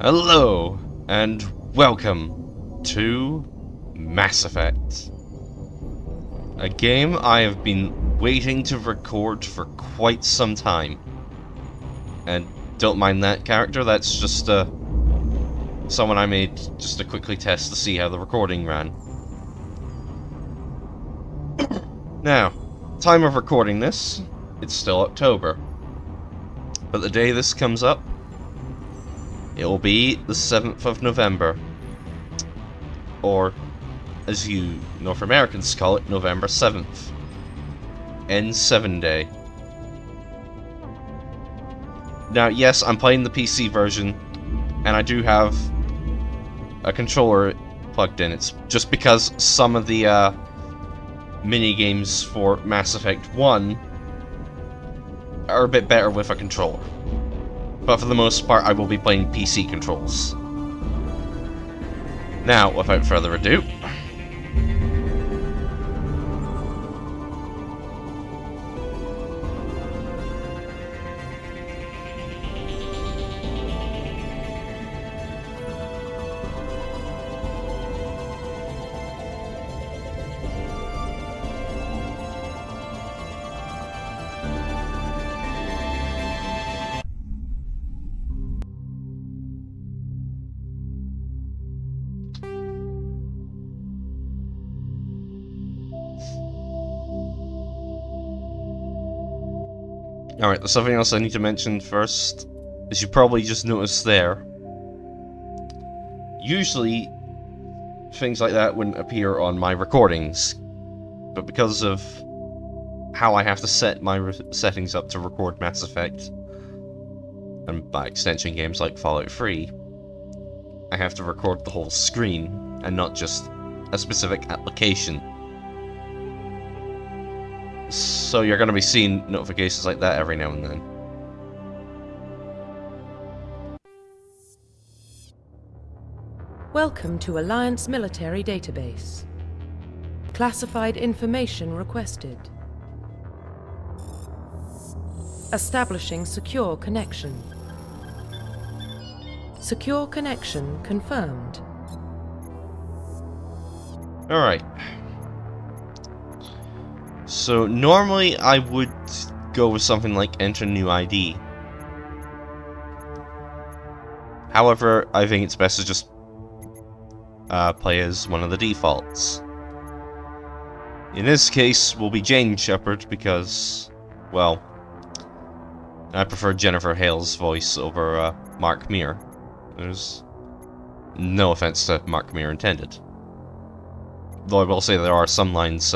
Hello, and welcome to Mass Effect. A game I have been waiting to record for quite some time. And don't mind that character, that's just someone I made just to quickly test to see how the recording ran. Now, time of recording this, it's still October. But the day this comes up, it will be the 7th of November. Or, as you North Americans call it, November 7th. N7 Day. Now, yes, I'm playing the PC version, and I do have a controller plugged in. It's just because some of the mini-games for Mass Effect 1 are a bit better with a controller. But for the most part, I will be playing PC controls. Now, without further ado, alright, there's something else I need to mention first. As you probably just noticed there, usually things like that wouldn't appear on my recordings, but because of how I have to set my settings up to record Mass Effect, and by extension games like Fallout 3, I have to record the whole screen, and not just a specific application. So you're going to be seeing notifications like that every now and then. Welcome to Alliance Military Database. Classified information requested. Establishing secure connection. Secure connection confirmed. Alright. So normally I would go with something like enter new ID. However, I think it's best to just play as one of the defaults. In this case, will be Jane Shepard because, well, I prefer Jennifer Hale's voice over Mark Meer. There's no offense to Mark Meer intended. Though I will say there are some lines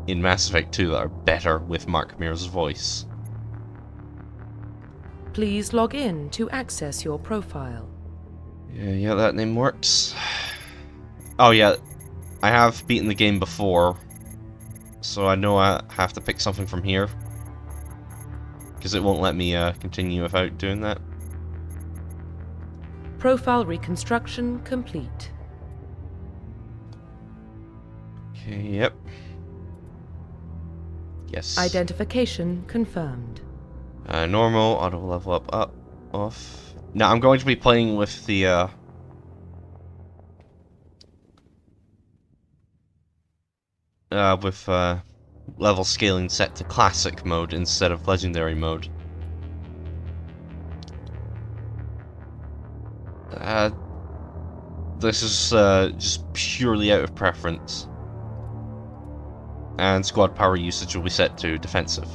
in Mass Effect 2 that are better with Mark Meer's voice. Please log in to access your profile. Yeah, that name works. Oh yeah, I have beaten the game before, so I know I have to pick something from here. Because it won't let me continue without doing that. Profile reconstruction complete. Okay, yep. Yes. Identification confirmed. Normal, auto level up, off. Now I'm going to be playing with the level scaling set to classic mode instead of legendary mode. This is just purely out of preference. And squad power usage will be set to defensive.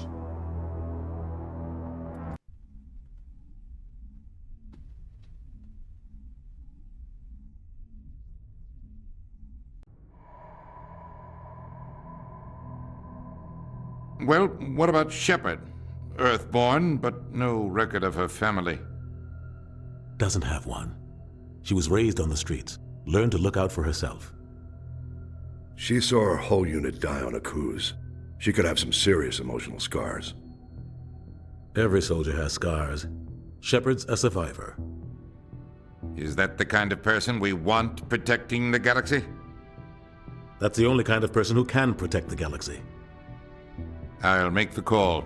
Well, what about Shepard? Earthborn, but no record of her family. Doesn't have one. She was raised on the streets, learned to look out for herself. She saw her whole unit die on a cruise. She could have some serious emotional scars. Every soldier has scars. Shepard's a survivor. Is that the kind of person we want protecting the galaxy? That's the only kind of person who can protect the galaxy. I'll make the call.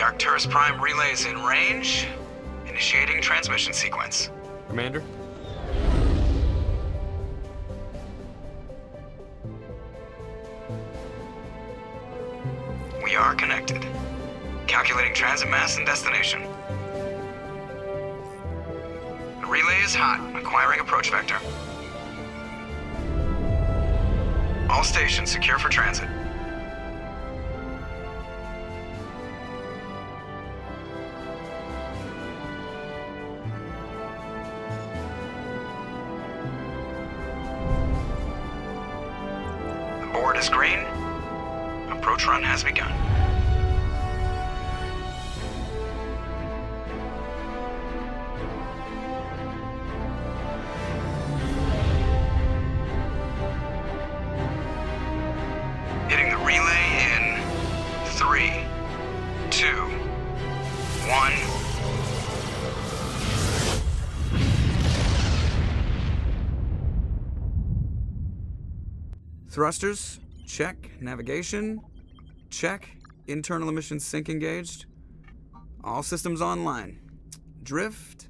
The Arcturus Prime relay is in range. Initiating transmission sequence. Commander? We are connected. Calculating transit mass and destination. The relay is hot. Acquiring approach vector. All stations secure for transit. The board is green. Approach run has begun. Hitting the relay in 3, 2, 1. Thrusters, check. Navigation, check. Internal emissions sync engaged. All systems online. Drift,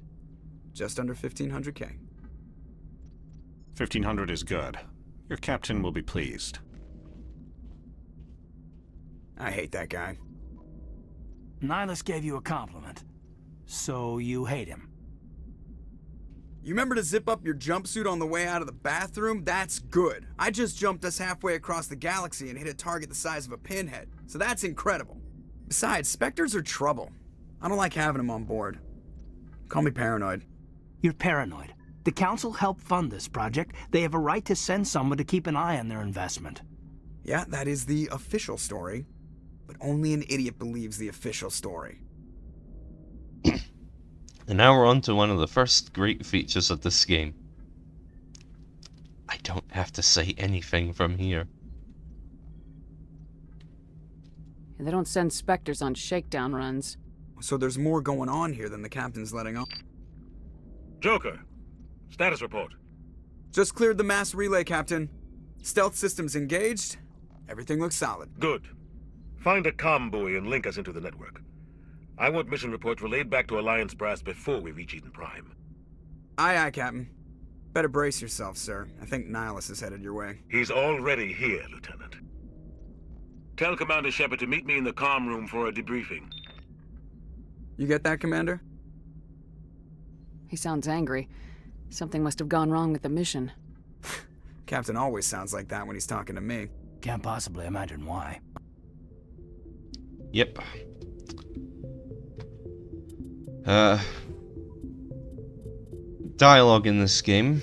just under 1500K. 1500 is good. Your captain will be pleased. I hate that guy. Nihilus gave you a compliment. So you hate him. You remember to zip up your jumpsuit on the way out of the bathroom? That's good. I just jumped us halfway across the galaxy and hit a target the size of a pinhead, so that's incredible. Besides, Spectres are trouble. I don't like having them on board. Call me paranoid. You're paranoid. The Council helped fund this project. They have a right to send someone to keep an eye on their investment. Yeah, that is the official story. But only an idiot believes the official story. And now we're on to one of the first great features of this game. I don't have to say anything from here. They don't send Spectres on shakedown runs. So there's more going on here than the captain's letting on. Joker, status report. Just cleared the mass relay, Captain. Stealth systems engaged. Everything looks solid. Good. Find a comm buoy and link us into the network. I want mission reports relayed back to Alliance Brass before we reach Eden Prime. Aye, aye, Captain. Better brace yourself, sir. I think Nihilus is headed your way. He's already here, Lieutenant. Tell Commander Shepard to meet me in the comm room for a debriefing. You get that, Commander? He sounds angry. Something must have gone wrong with the mission. Captain always sounds like that when he's talking to me. Can't possibly imagine why. Yep. Dialogue in this game.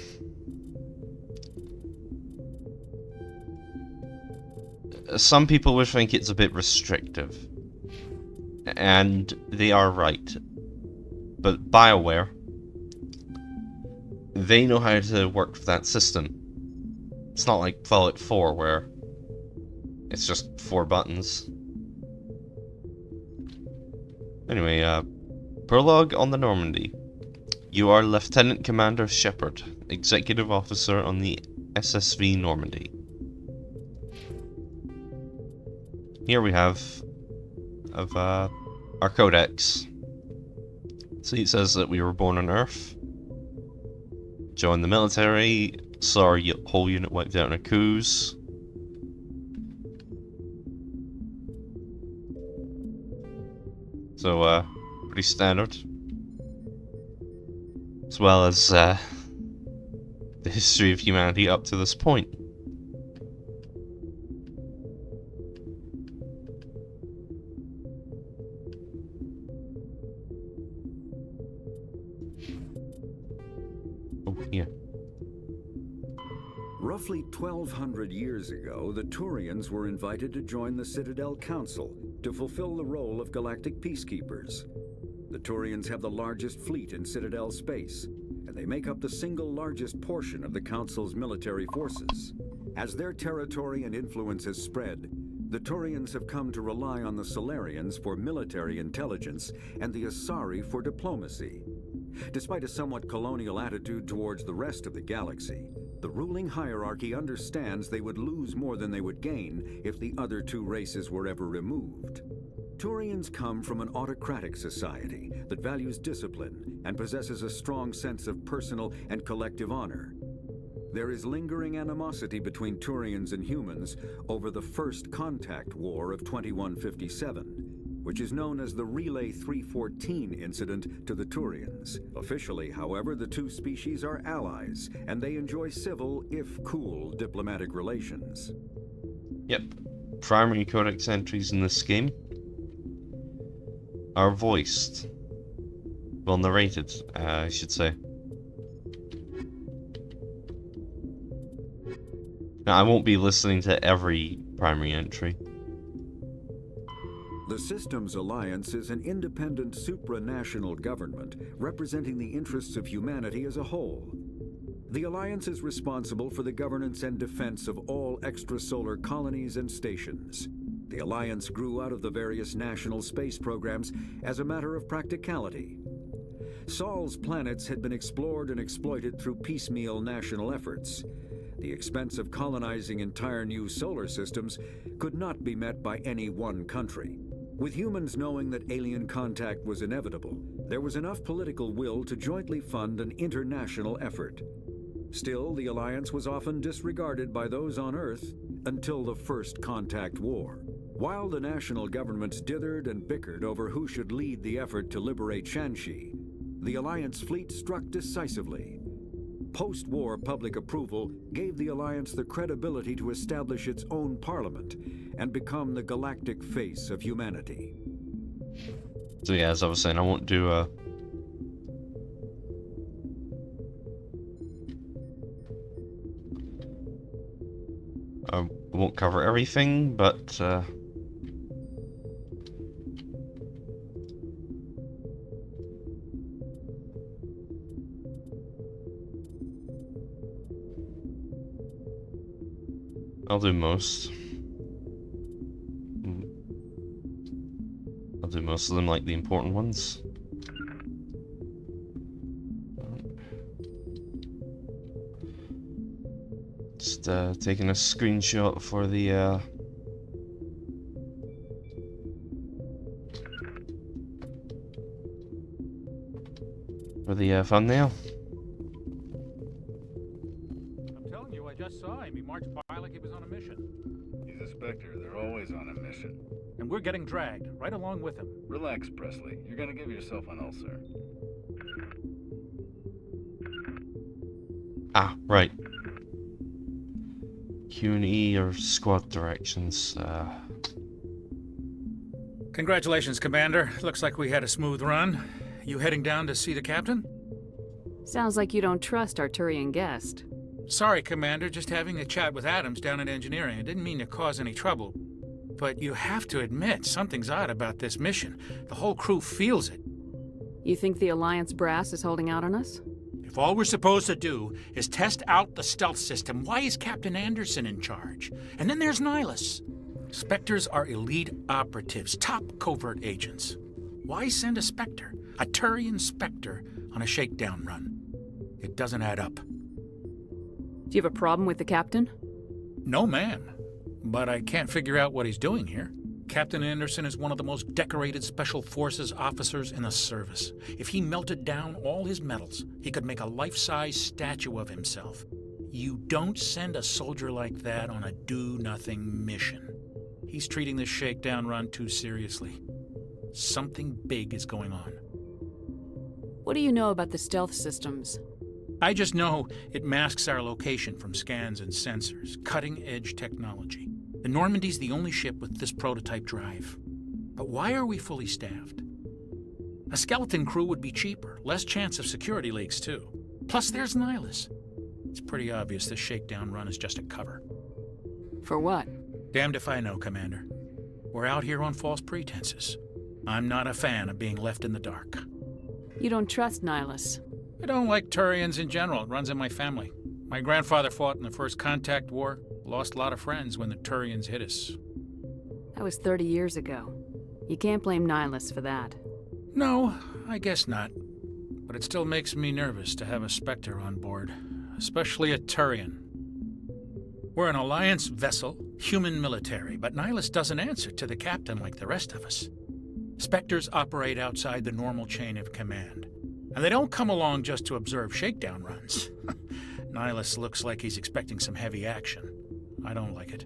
Some people would think it's a bit restrictive. And they are right. But BioWare, they know how to work with that system. It's not like Fallout 4 where it's just 4 buttons. Anyway, prologue on the Normandy. You are Lieutenant Commander Shepard, Executive Officer on the SSV Normandy. Here we have our codex. See, it says that we were born on Earth, joined the military, saw our whole unit wiped out in a cruise. So, pretty standard. As well as the history of humanity up to this point. Oh, yeah. Roughly 1,200 years ago, the Turians were invited to join the Citadel Council to fulfill the role of galactic peacekeepers. The Turians have the largest fleet in Citadel space, and they make up the single largest portion of the Council's military forces. As their territory and influence has spread, the Turians have come to rely on the Solarians for military intelligence and the Asari for diplomacy. Despite a somewhat colonial attitude towards the rest of the galaxy, the ruling hierarchy understands they would lose more than they would gain if the other two races were ever removed. Turians come from an autocratic society that values discipline and possesses a strong sense of personal and collective honor. There is lingering animosity between Turians and humans over the First Contact War of 2157, which is known as the Relay 314 incident to the Turians. Officially, however, the two species are allies, and they enjoy civil, if cool, diplomatic relations. Yep. Primary codex entries in this game are voiced. Well, narrated, I should say. Now, I won't be listening to every primary entry. The Systems Alliance is an independent supranational government representing the interests of humanity as a whole. The Alliance is responsible for the governance and defense of all extrasolar colonies and stations. The Alliance grew out of the various national space programs as a matter of practicality. Sol's planets had been explored and exploited through piecemeal national efforts. The expense of colonizing entire new solar systems could not be met by any one country. With humans knowing that alien contact was inevitable, there was enough political will to jointly fund an international effort. Still, the Alliance was often disregarded by those on Earth until the First Contact War. While the national governments dithered and bickered over who should lead the effort to liberate Shanxi, the Alliance fleet struck decisively. Post-war public approval gave the Alliance the credibility to establish its own parliament and become the galactic face of humanity. So yeah, as I was saying, I won't do I won't cover everything, but I'll do most. I'll do most of them, like the important ones. Just taking a screenshot for the thumbnail. I'm telling you, I just saw him. He marched by like he was on a mission. He's a Spectre. They're always on a mission. And we're getting dragged, right along with him. Relax, Presley. You're gonna give yourself an ulcer. Ah, right. Q and E are squad directions. Congratulations, Commander. Looks like we had a smooth run. You heading down to see the captain? Sounds like you don't trust our Turian guest. Sorry, Commander. Just having a chat with Adams down at engineering. I didn't mean to cause any trouble. But you have to admit, something's odd about this mission. The whole crew feels it. You think the Alliance brass is holding out on us? If all we're supposed to do is test out the stealth system, why is Captain Anderson in charge? And then there's Nihilus. Spectres are elite operatives, top covert agents. Why send a Spectre, a Turian Spectre, on a shakedown run? It doesn't add up. Do you have a problem with the captain? No, ma'am. But I can't figure out what he's doing here. Captain Anderson is one of the most decorated Special Forces officers in the service. If he melted down all his medals, he could make a life-size statue of himself. You don't send a soldier like that on a do-nothing mission. He's treating this shakedown run too seriously. Something big is going on. What do you know about the stealth systems? I just know it masks our location from scans and sensors. Cutting-edge technology. The Normandy's the only ship with this prototype drive. But why are we fully staffed? A skeleton crew would be cheaper, less chance of security leaks too. Plus there's Nihilus. It's pretty obvious this shakedown run is just a cover. For what? Damned if I know, Commander. We're out here on false pretenses. I'm not a fan of being left in the dark. You don't trust Nihilus? I don't like Turians in general. It runs in my family. My grandfather fought in the First Contact War. Lost a lot of friends when the Turians hit us. That was 30 years ago. You can't blame Nihilus for that. No, I guess not. But it still makes me nervous to have a Spectre on board. Especially a Turian. We're an Alliance vessel, human military, but Nihilus doesn't answer to the captain like the rest of us. Spectres operate outside the normal chain of command. And they don't come along just to observe shakedown runs. Nihilus looks like he's expecting some heavy action. I don't like it.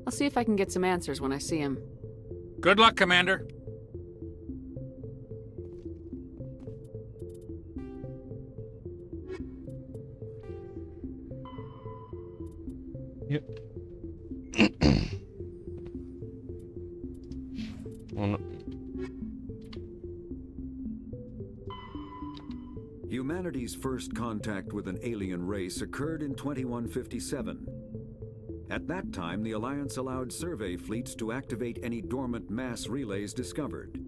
I'll see if I can get some answers when I see him. Good luck, Commander. Yep. Well, no. Humanity's first contact with an alien race occurred in 2157. At that time, the Alliance allowed survey fleets to activate any dormant mass relays discovered,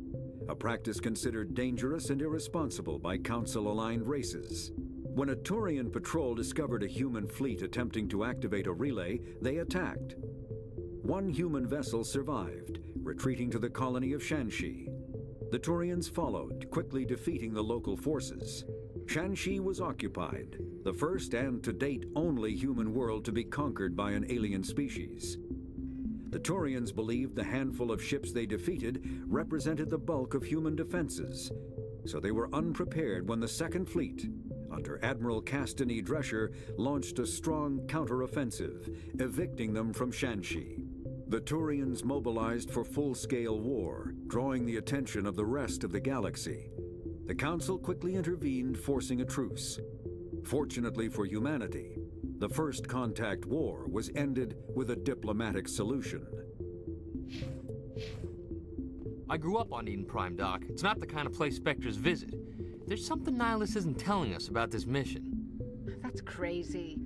a practice considered dangerous and irresponsible by Council-aligned races. When a Turian patrol discovered a human fleet attempting to activate a relay, they attacked. One human vessel survived, retreating to the colony of Shanxi. The Turians followed, quickly defeating the local forces. Shanxi was occupied, the first and to date only human world to be conquered by an alien species. The Turians believed the handful of ships they defeated represented the bulk of human defenses, so they were unprepared when the Second Fleet, under Admiral Castany Drescher, launched a strong counteroffensive, evicting them from Shanxi. The Turians mobilized for full-scale war, drawing the attention of the rest of the galaxy. The Council quickly intervened, forcing a truce. Fortunately for humanity, the First Contact War was ended with a diplomatic solution. I grew up on Eden Prime, Doc. It's not the kind of place Spectres visit. There's something Nihilus isn't telling us about this mission. That's crazy.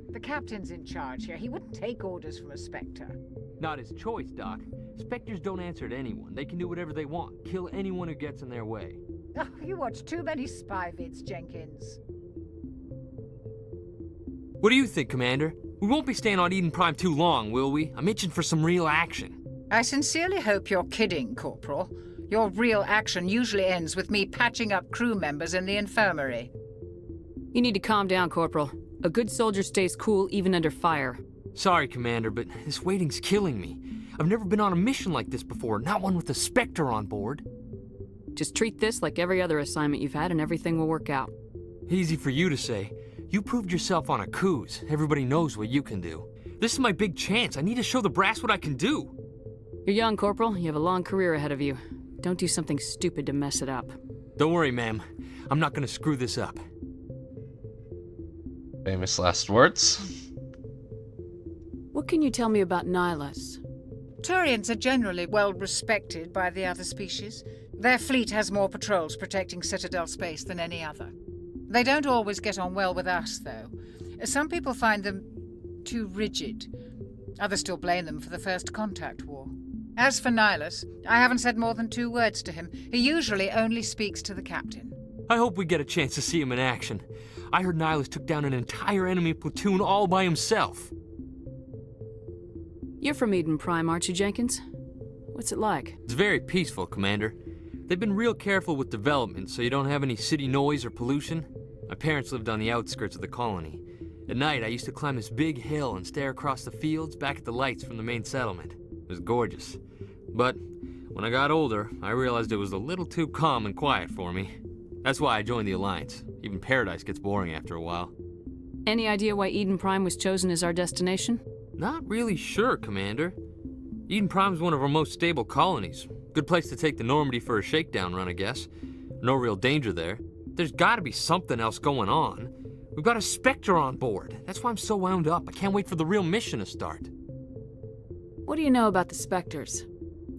The captain's in charge here. He wouldn't take orders from a Spectre. Not his choice, Doc. Spectres don't answer to anyone. They can do whatever they want, kill anyone who gets in their way. Oh, you watch too many spy vids, Jenkins. What do you think, Commander? We won't be staying on Eden Prime too long, will we? I'm itching for some real action. I sincerely hope you're kidding, Corporal. Your real action usually ends with me patching up crew members in the infirmary. You need to calm down, Corporal. A good soldier stays cool even under fire. Sorry, Commander, but this waiting's killing me. I've never been on a mission like this before, not one with a Spectre on board. Just treat this like every other assignment you've had and everything will work out. Easy for you to say. You proved yourself on a cruise. Everybody knows what you can do. This is my big chance. I need to show the brass what I can do. You're young, Corporal. You have a long career ahead of you. Don't do something stupid to mess it up. Don't worry, ma'am. I'm not gonna screw this up. Famous last words. What can you tell me about Nihilus? Turians are generally well respected by the other species. Their fleet has more patrols protecting Citadel space than any other. They don't always get on well with us, though. Some people find them too rigid. Others still blame them for the First Contact War. As for Nihilus, I haven't said more than 2 words to him. He usually only speaks to the captain. I hope we get a chance to see him in action. I heard Nihilus took down an entire enemy platoon all by himself. You're from Eden Prime, aren't you, Jenkins? What's it like? It's very peaceful, Commander. They've been real careful with development, so you don't have any city noise or pollution. My parents lived on the outskirts of the colony. At night, I used to climb this big hill and stare across the fields back at the lights from the main settlement. It was gorgeous. But when I got older, I realized it was a little too calm and quiet for me. That's why I joined the Alliance. Even Paradise gets boring after a while. Any idea why Eden Prime was chosen as our destination? Not really sure, Commander. Eden Prime's one of our most stable colonies. Good place to take the Normandy for a shakedown run, I guess. No real danger there. There's gotta be something else going on. We've got a Spectre on board. That's why I'm so wound up. I can't wait for the real mission to start. What do you know about the Spectres?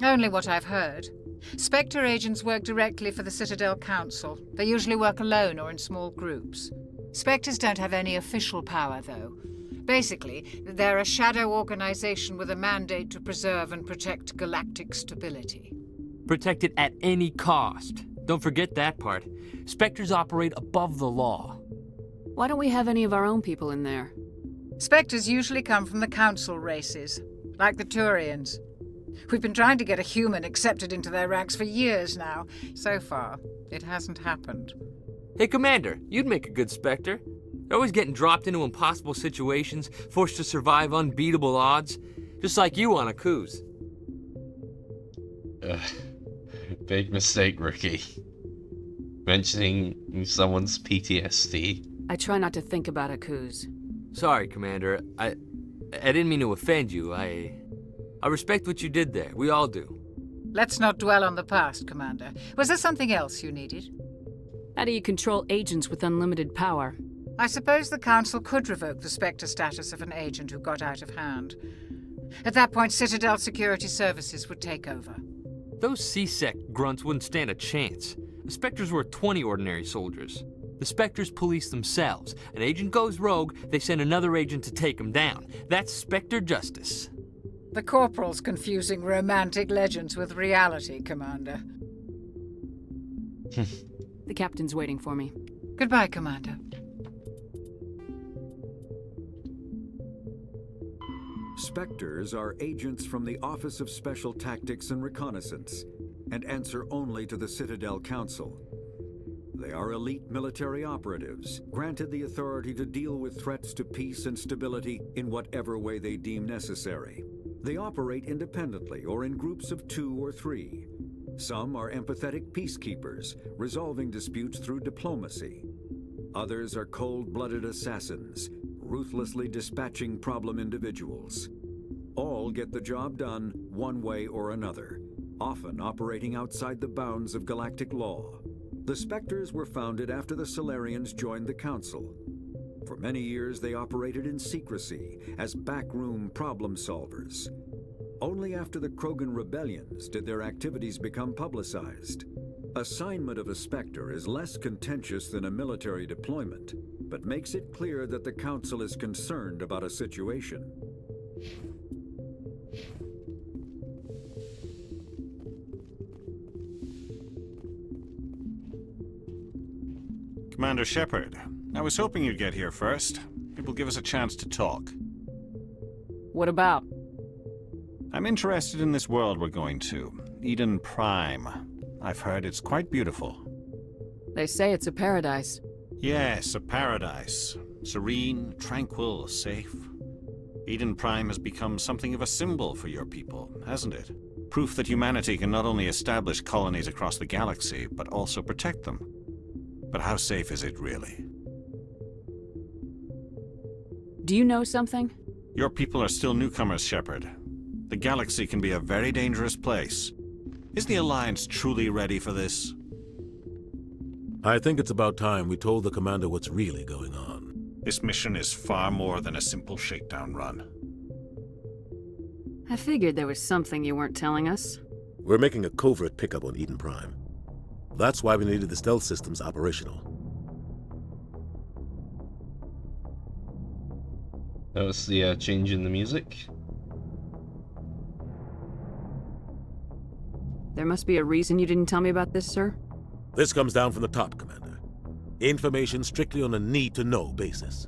Only what I've heard. Spectre agents work directly for the Citadel Council. They usually work alone or in small groups. Spectres don't have any official power, though. Basically, they're a shadow organization with a mandate to preserve and protect galactic stability. Protect it at any cost. Don't forget that part. Spectres operate above the law. Why don't we have any of our own people in there? Spectres usually come from the Council races, like the Turians. We've been trying to get a human accepted into their ranks for years now. So far, it hasn't happened. Hey, Commander, you'd make a good Spectre. They're always getting dropped into impossible situations, forced to survive unbeatable odds. Just like you on a cruise. Big mistake, Rookie. Mentioning someone's PTSD. I try not to think about it, Kuz. Sorry, Commander. I didn't mean to offend you. I respect what you did there. We all do. Let's not dwell on the past, Commander. Was there something else you needed? How do you control agents with unlimited power? I suppose the Council could revoke the Spectre status of an agent who got out of hand. At that point, Citadel Security Services would take over. Those C-Sec grunts wouldn't stand a chance. The Spectres were 20 ordinary soldiers. The Spectres police themselves. An agent goes rogue, they send another agent to take him down. That's Spectre justice. The Corporal's confusing romantic legends with reality, Commander. The captain's waiting for me. Goodbye, Commander. Spectres are agents from the Office of Special Tactics and Reconnaissance, and answer only to the Citadel Council. They are elite military operatives, granted the authority to deal with threats to peace and stability in whatever way they deem necessary. They operate independently or in groups of 2 or 3. Some are empathetic peacekeepers, resolving disputes through diplomacy. Others are cold-blooded assassins, ruthlessly dispatching problem individuals. All get the job done one way or another, often operating outside the bounds of galactic law. The Spectres were founded after the Solarians joined the Council. For many years, they operated in secrecy as backroom problem solvers. Only after the Krogan rebellions did their activities become publicized. Assignment of a Spectre is less contentious than a military deployment, but makes it clear that the Council is concerned about a situation. Commander Shepard, I was hoping you'd get here first. It will give us a chance to talk. What about? I'm interested in this world we're going to, Eden Prime. I've heard it's quite beautiful. They say it's a paradise. Yes, a paradise. Serene, tranquil, safe. Eden Prime has become something of a symbol for your people, hasn't it? Proof that humanity can not only establish colonies across the galaxy, but also protect them. But how safe is it really? Do you know something? Your people are still newcomers, Shepard. The galaxy can be a very dangerous place. Is the Alliance truly ready for this? I think it's about time we told the Commander what's really going on. This mission is far more than a simple shakedown run. I figured there was something you weren't telling us. We're making a covert pickup on Eden Prime. That's why we needed the stealth systems operational. Notice the change in the music. There must be a reason you didn't tell me about this, sir? This comes down from the top, Commander. Information strictly on a need-to-know basis.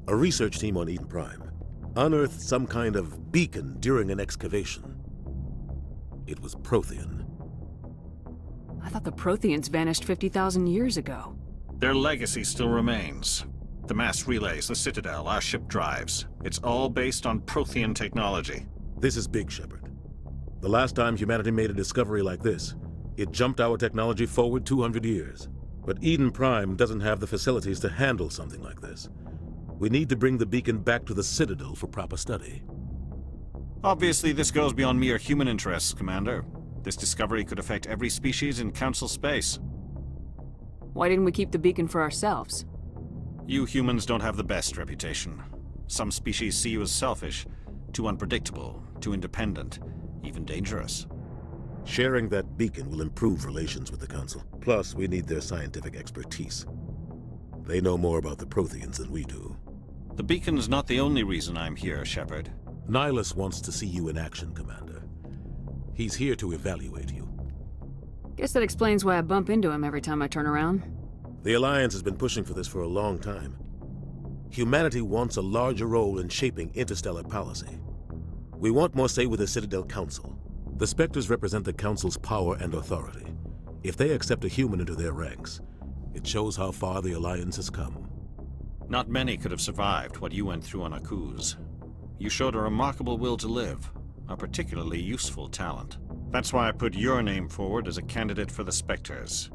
A research team on Eden Prime unearthed some kind of beacon during an excavation. It was Prothean. I thought the Protheans vanished 50,000 years ago. Their legacy still remains. The mass relays, the Citadel, our ship drives. It's all based on Prothean technology. This is big, Shepard. The last time humanity made a discovery like this, it jumped our technology forward 200 years. But Eden Prime doesn't have the facilities to handle something like this. We need to bring the beacon back to the Citadel for proper study. Obviously, this goes beyond mere human interests, Commander. This discovery could affect every species in Council space. Why didn't we keep the beacon for ourselves? You humans don't have the best reputation. Some species see you as selfish, too unpredictable, too independent, even dangerous. Sharing that beacon will improve relations with the Council. Plus, we need their scientific expertise. They know more about the Protheans than we do. The beacon's not the only reason I'm here, Shepard. Nihilus wants to see you in action, Commander. He's here to evaluate you. Guess that explains why I bump into him every time I turn around. The Alliance has been pushing for this for a long time. Humanity wants a larger role in shaping interstellar policy. We want more say with the Citadel Council. The Spectres represent the Council's power and authority. If they accept a human into their ranks, it shows how far the Alliance has come. Not many could have survived what you went through on Akuz. You showed a remarkable will to live, a particularly useful talent. That's why I put your name forward as a candidate for the Spectres.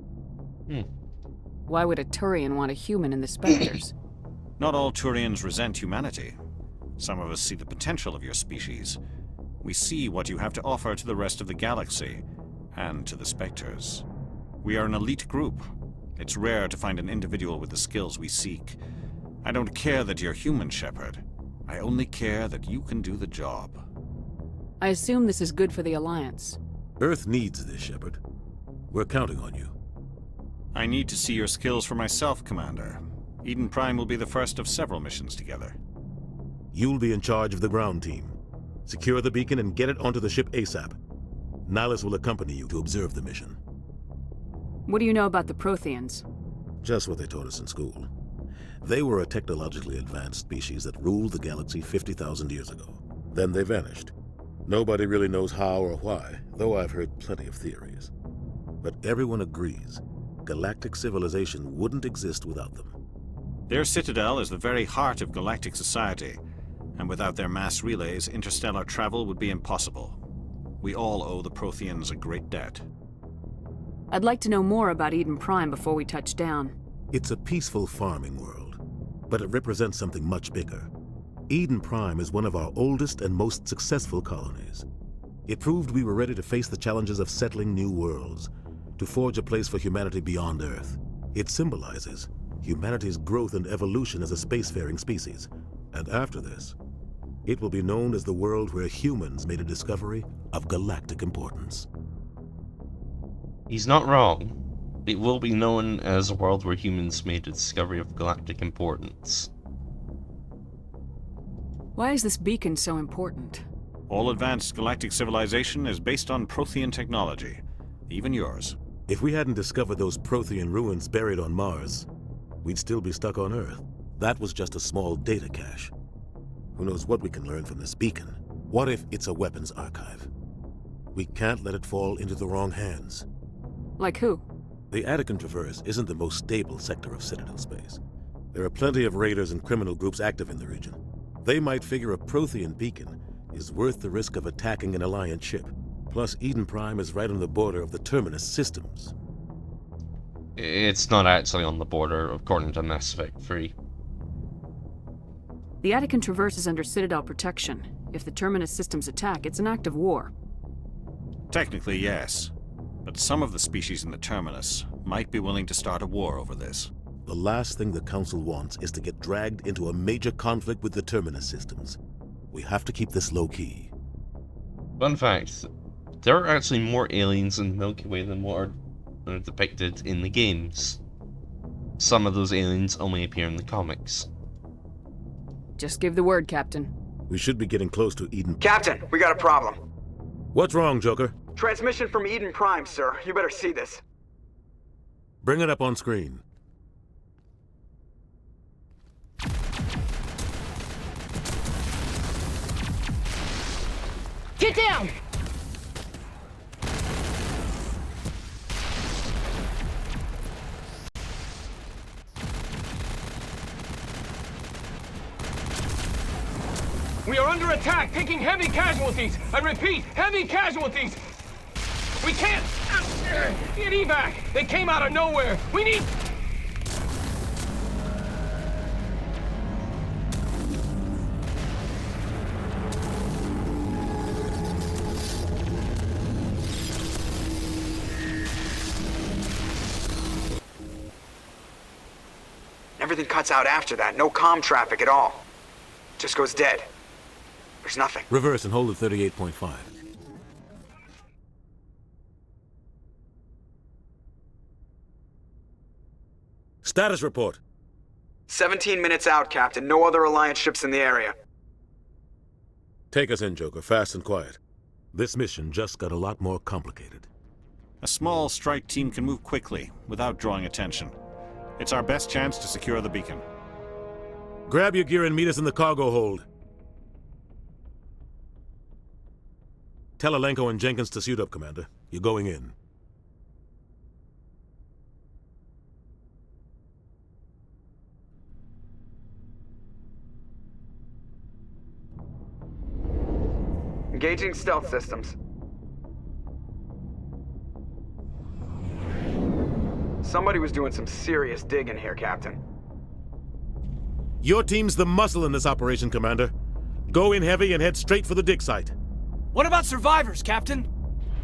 Why would a Turian want a human in the Spectres? Not all Turians resent humanity. Some of us see the potential of your species. We see what you have to offer to the rest of the galaxy, and to the Spectres. We are an elite group. It's rare to find an individual with the skills we seek. I don't care that you're human, Shepard. I only care that you can do the job. I assume this is good for the Alliance. Earth needs this, Shepard. We're counting on you. I need to see your skills for myself, Commander. Eden Prime will be the first of several missions together. You'll be in charge of the ground team. Secure the beacon and get it onto the ship ASAP. Nihilus will accompany you to observe the mission. What do you know about the Protheans? Just what they taught us in school. They were a technologically advanced species that ruled the galaxy 50,000 years ago. Then they vanished. Nobody really knows how or why, though I've heard plenty of theories. But everyone agrees, galactic civilization wouldn't exist without them. Their citadel is the very heart of galactic society, and without their mass relays, interstellar travel would be impossible. We all owe the Protheans a great debt. I'd like to know more about Eden Prime before we touch down. It's a peaceful farming world, but it represents something much bigger. Eden Prime is one of our oldest and most successful colonies. It proved we were ready to face the challenges of settling new worlds, to forge a place for humanity beyond Earth. It symbolizes humanity's growth and evolution as a spacefaring species. And after this, it will be known as the world where humans made a discovery of galactic importance. He's not wrong. It will be known as a world where humans made a discovery of galactic importance. Why is this beacon so important? All advanced galactic civilization is based on Prothean technology, even yours. If we hadn't discovered those Prothean ruins buried on Mars, we'd still be stuck on Earth. That was just a small data cache. Who knows what we can learn from this beacon? What if it's a weapons archive? We can't let it fall into the wrong hands. Like who? The Attican Traverse isn't the most stable sector of Citadel space. There are plenty of raiders and criminal groups active in the region. They might figure a Prothean beacon is worth the risk of attacking an Alliance ship. Plus, Eden Prime is right on the border of the Terminus systems. It's not actually on the border, according to Mass Effect 3. The Attican Traverse is under Citadel protection. If the Terminus systems attack, it's an act of war. Technically, yes. But some of the species in the Terminus might be willing to start a war over this. The last thing the Council wants is to get dragged into a major conflict with the Terminus systems. We have to keep this low-key. Fun fact, there are actually more aliens in the Milky Way than what are depicted in the games. Some of those aliens only appear in the comics. Just give the word, Captain. We should be getting close to Eden. Captain, we got a problem. What's wrong, Joker? Transmission from Eden Prime, sir. You better see this. Bring it up on screen. Get down! We are under attack, taking heavy casualties. I repeat, heavy casualties. We can't get evac. They came out of nowhere. We need... Everything cuts out after that. No comm traffic at all. Just goes dead. There's nothing. Reverse and hold at 38.5. Status report. 17 minutes out, Captain. No other Alliance ships in the area. Take us in, Joker, fast and quiet. This mission just got a lot more complicated. A small strike team can move quickly, without drawing attention. It's our best chance to secure the beacon. Grab your gear and meet us in the cargo hold. Tell Alenko and Jenkins to suit up, Commander. You're going in. Engaging stealth systems. Somebody was doing some serious digging here, Captain. Your team's the muscle in this operation, Commander. Go in heavy and head straight for the dig site. What about survivors, Captain?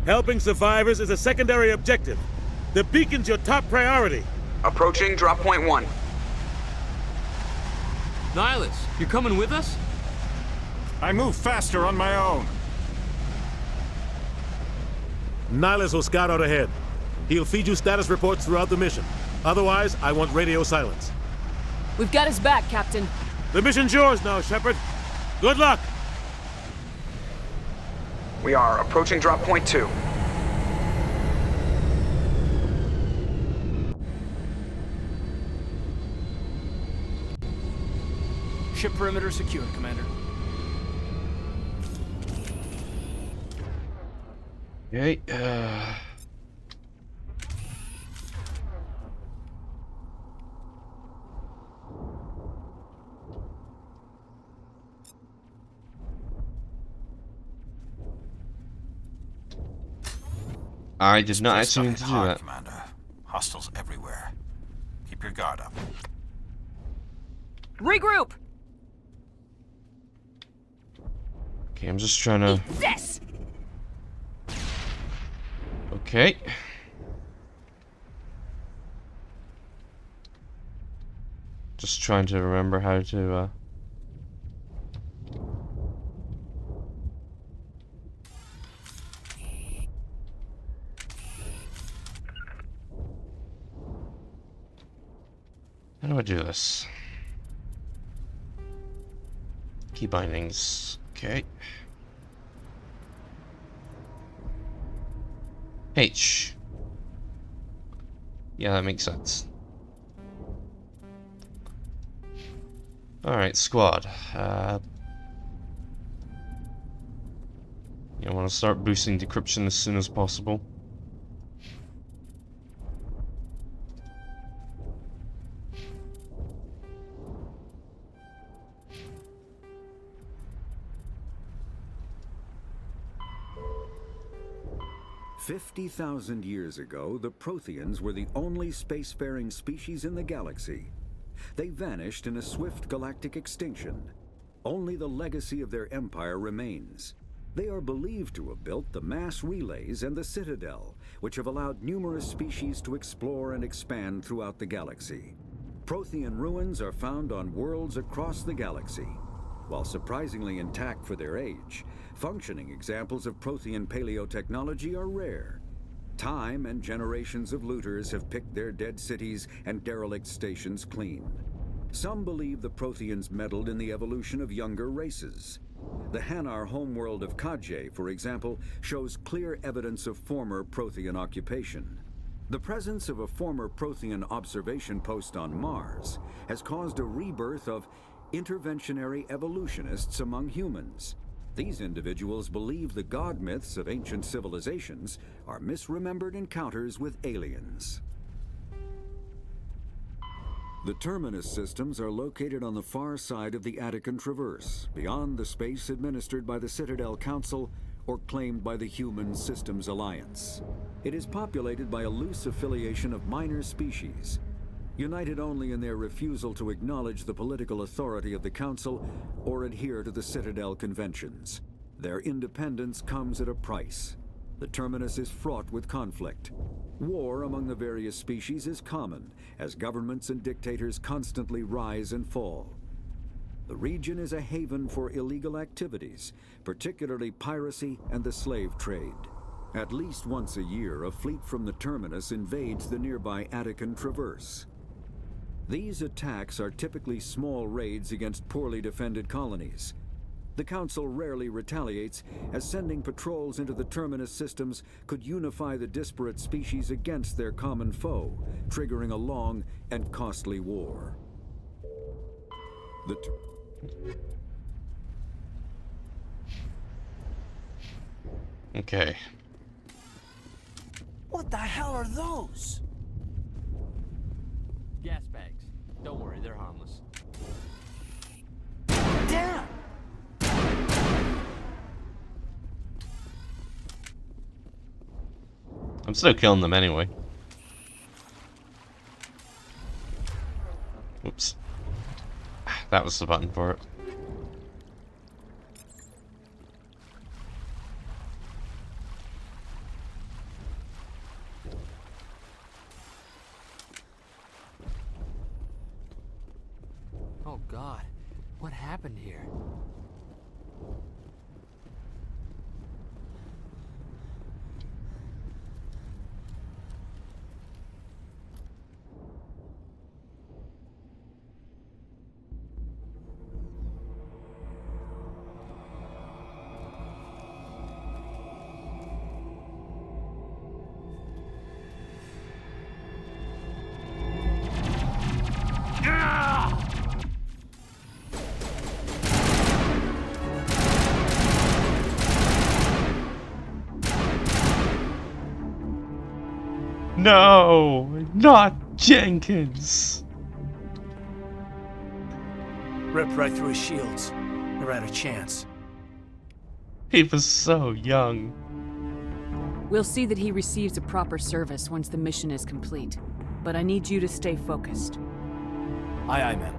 Helping survivors is a secondary objective. The beacon's your top priority. Approaching drop point 1. Nihilus, you're coming with us? I move faster on my own. Nihilus will scout out ahead. He'll feed you status reports throughout the mission. Otherwise, I want radio silence. We've got his back, Captain. The mission's yours now, Shepard. Good luck! We are approaching drop point 2. Ship perimeter secure, Commander. Okay, I did not actually mean to do that. Commander. Hostiles everywhere. Keep your guard up. Regroup! Okay, I'm just trying to... Eat this! Okay. Just trying to remember how to, How do I do this? Key bindings. Okay. H. Yeah, that makes sense. Alright, squad. I want to start boosting decryption as soon as possible. "50,000 years ago, the Protheans were the only spacefaring species in the galaxy. They vanished in a swift galactic extinction. Only the legacy of their empire remains. They are believed to have built the mass relays and the Citadel, which have allowed numerous species to explore and expand throughout the galaxy. Prothean ruins are found on worlds across the galaxy. While surprisingly intact for their age, functioning examples of Prothean paleotechnology are rare. Time and generations of looters have picked their dead cities and derelict stations clean. Some believe the Protheans meddled in the evolution of younger races. The Hanar homeworld of Kajay, for example, shows clear evidence of former Prothean occupation. The presence of a former Prothean observation post on Mars has caused a rebirth of interventionary evolutionists among humans. These individuals believe the god myths of ancient civilizations are misremembered encounters with aliens. The Terminus systems are located on the far side of the Attican Traverse, beyond the space administered by the Citadel Council or claimed by the Human Systems Alliance. It is populated by a loose affiliation of minor species, united only in their refusal to acknowledge the political authority of the Council or adhere to the Citadel conventions. Their independence comes at a price. The Terminus is fraught with conflict. War among the various species is common, as governments and dictators constantly rise and fall. The region is a haven for illegal activities, particularly piracy and the slave trade. At least once a year, a fleet from the Terminus invades the nearby Attican Traverse. These attacks are typically small raids against poorly defended colonies. The Council rarely retaliates, as sending patrols into the Terminus systems could unify the disparate species against their common foe, triggering a long and costly war. Okay. What the hell are those? Gas bags. Don't worry, they're harmless. Damn! I'm still killing them anyway. Oops. That was the button for it. Oh God, what happened here? No, not Jenkins. Ripped right through his shields. Never had a chance. He was so young. We'll see that he receives a proper service once the mission is complete. But I need you to stay focused. Aye, aye, ma'am.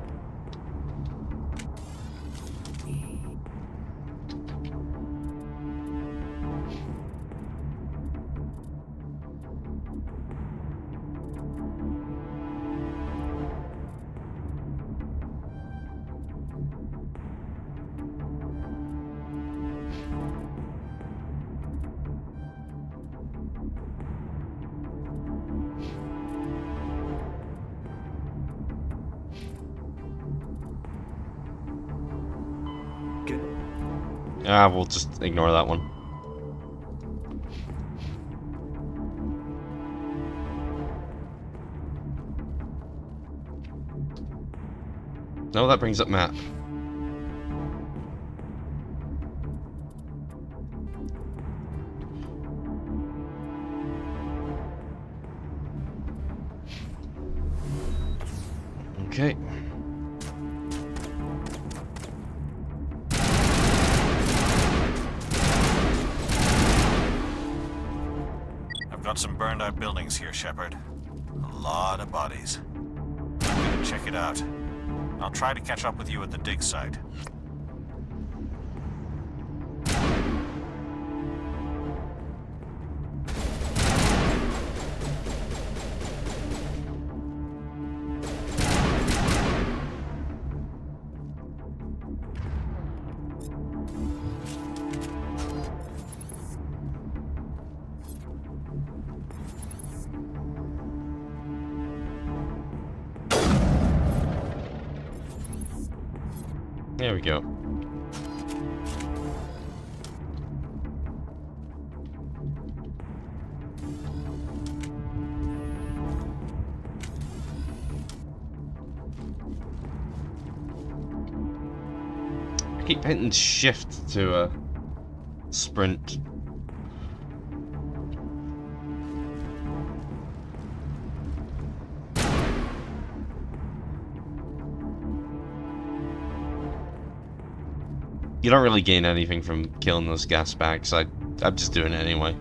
We'll just ignore that one. No, that brings up map. Okay. Got some burned out buildings here, Shepard. A lot of bodies. I'm gonna check it out. I'll try to catch up with you at the dig site. There we go. I keep hitting shift to sprint. You don't really gain anything from killing those gas bags. I'm just doing it anyway.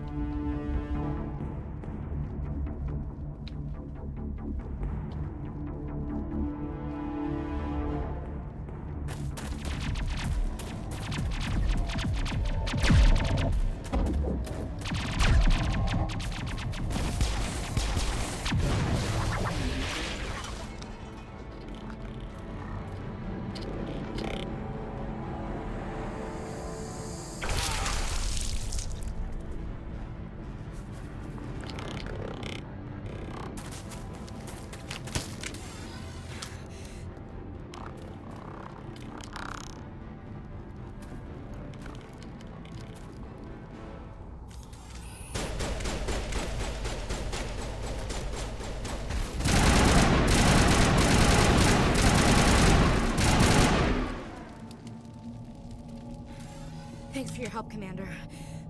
Thanks for your help, Commander.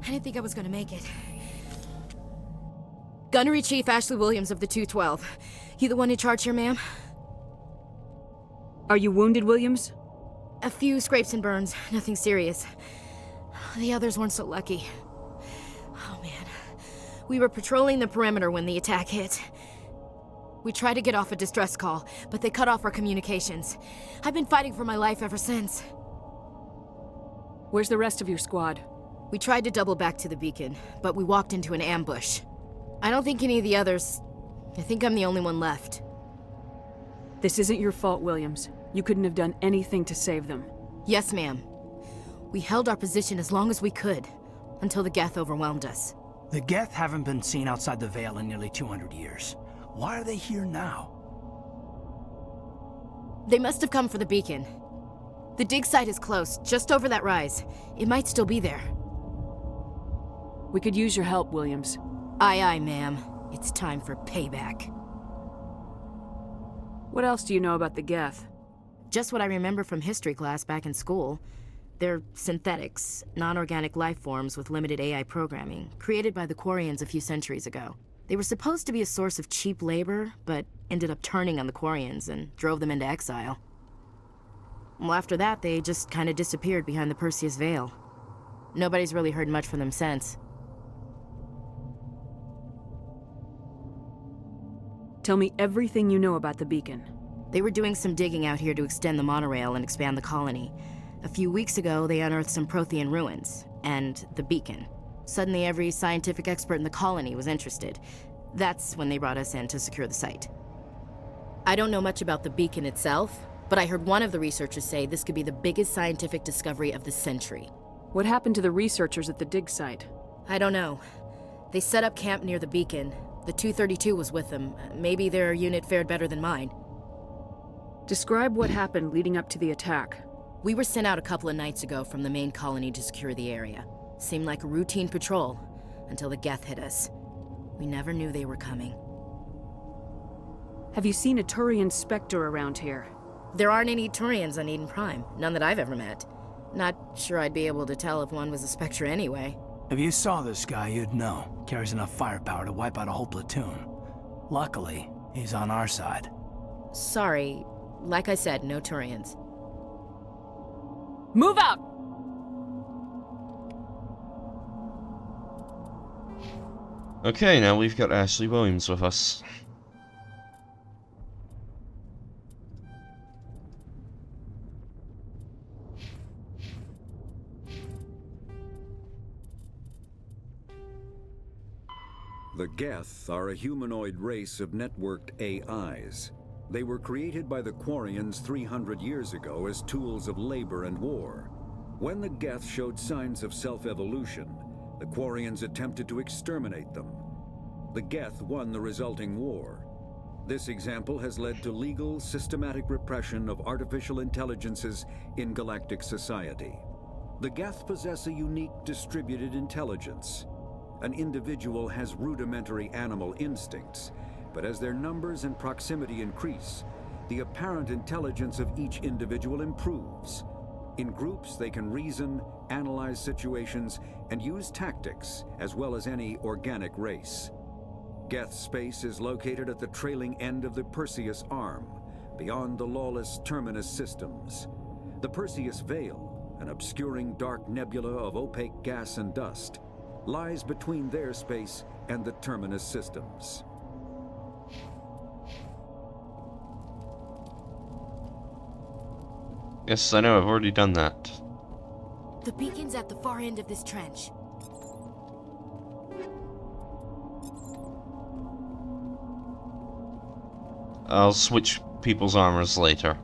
I didn't think I was gonna make it. Gunnery Chief Ashley Williams of the 212. You the one in charge here, ma'am? Are you wounded, Williams? A few scrapes and burns, nothing serious. The others weren't so lucky. Oh man. We were patrolling the perimeter when the attack hit. We tried to get off a distress call, but they cut off our communications. I've been fighting for my life ever since. Where's the rest of your squad? We tried to double back to the beacon, but we walked into an ambush. I don't think any of the others... I think I'm the only one left. This isn't your fault, Williams. You couldn't have done anything to save them. Yes, ma'am. We held our position as long as we could, until the Geth overwhelmed us. The Geth haven't been seen outside the Veil in nearly 200 years. Why are they here now? They must have come for the beacon. The dig site is close, just over that rise. It might still be there. We could use your help, Williams. Aye, aye, ma'am. It's time for payback. What else do you know about the Geth? Just what I remember from history class back in school. They're synthetics, non-organic life forms with limited AI programming, created by the Quarians a few centuries ago. They were supposed to be a source of cheap labor, but ended up turning on the Quarians and drove them into exile. Well, after that, they just kind of disappeared behind the Perseus Veil. Nobody's really heard much from them since. Tell me everything you know about the beacon. They were doing some digging out here to extend the monorail and expand the colony. A few weeks ago, they unearthed some Prothean ruins, and the beacon. Suddenly, every scientific expert in the colony was interested. That's when they brought us in to secure the site. I don't know much about the beacon itself, but I heard one of the researchers say this could be the biggest scientific discovery of the century. What happened to the researchers at the dig site? I don't know. They set up camp near the beacon. The 232 was with them. Maybe their unit fared better than mine. Describe what happened leading up to the attack. We were sent out a couple of nights ago from the main colony to secure the area. Seemed like a routine patrol, until the Geth hit us. We never knew they were coming. Have you seen a Turian Spectre around here? There aren't any Turians on Eden Prime. None that I've ever met. Not sure I'd be able to tell if one was a Spectre anyway. If you saw this guy, you'd know. Carries enough firepower to wipe out a whole platoon. Luckily, he's on our side. Sorry. Like I said, no Turians. Move out! Okay, now we've got Ashley Williams with us. The Geth are a humanoid race of networked AIs. They were created by the Quarians 300 years ago as tools of labor and war. When the Geth showed signs of self-evolution, the Quarians attempted to exterminate them. The Geth won the resulting war. This example has led to legal, systematic repression of artificial intelligences in galactic society. The Geth possess a unique distributed intelligence. An individual has rudimentary animal instincts, but as their numbers and proximity increase, the apparent intelligence of each individual improves. In groups, they can reason, analyze situations, and use tactics, as well as any organic race. Geth space is located at the trailing end of the Perseus Arm, beyond the lawless Terminus systems. The Perseus Veil, an obscuring dark nebula of opaque gas and dust, lies between their space and the Terminus systems. Yes, I know, I've already done that. The beacon's at the far end of this trench. I'll switch people's armors later.